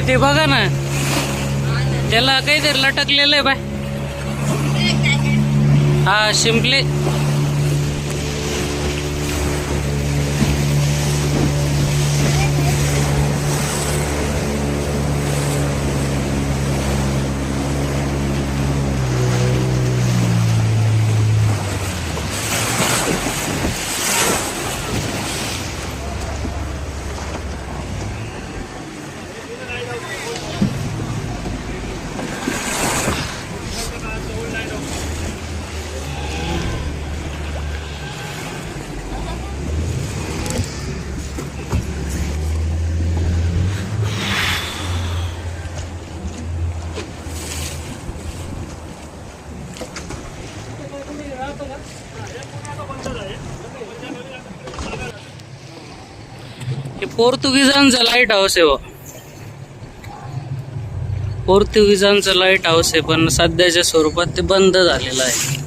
ते बघा ना, त्याला काहीतरी लटकलेलं आहे बाय. हा शिंपले. हे पोर्तुगीजांचं लाईट हाऊस आहे व पोर्तुगीजांचं लाईट हाऊस आहे, पण सध्याच्या स्वरूपात ते बंद झालेलं आहे.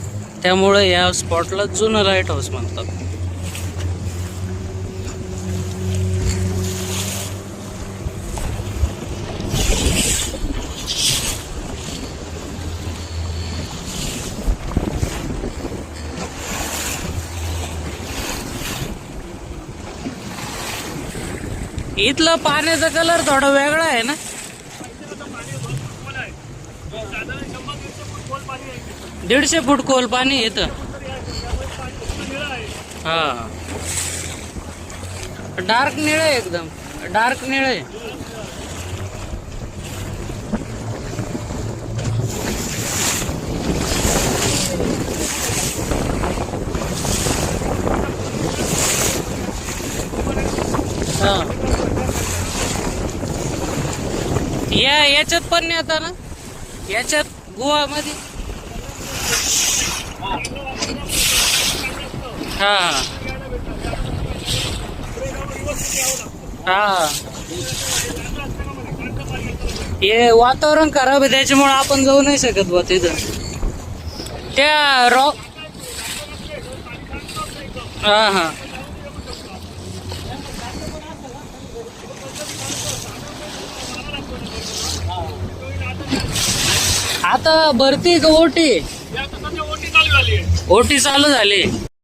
त्यामुळे या स्पॉटला जुनं लाईट हाऊस म्हणतात. इथला पाण्याचा कलर थोडा वेगळा आहे ना. 150 फूट खोल पाणी येतं. हा डार्क निळ आहे, एकदम डार्क निळ आहे. हा याच्यात पण नाही आता ना, याच्यात गोवामध्ये. हा हा हे वातावरण खराब आहे, त्याच्यामुळे आपण जाऊ नाही शकत बा तिथं. त्या रॉक. हा हा आता भरती का ओटी? ओटी चालू झाली.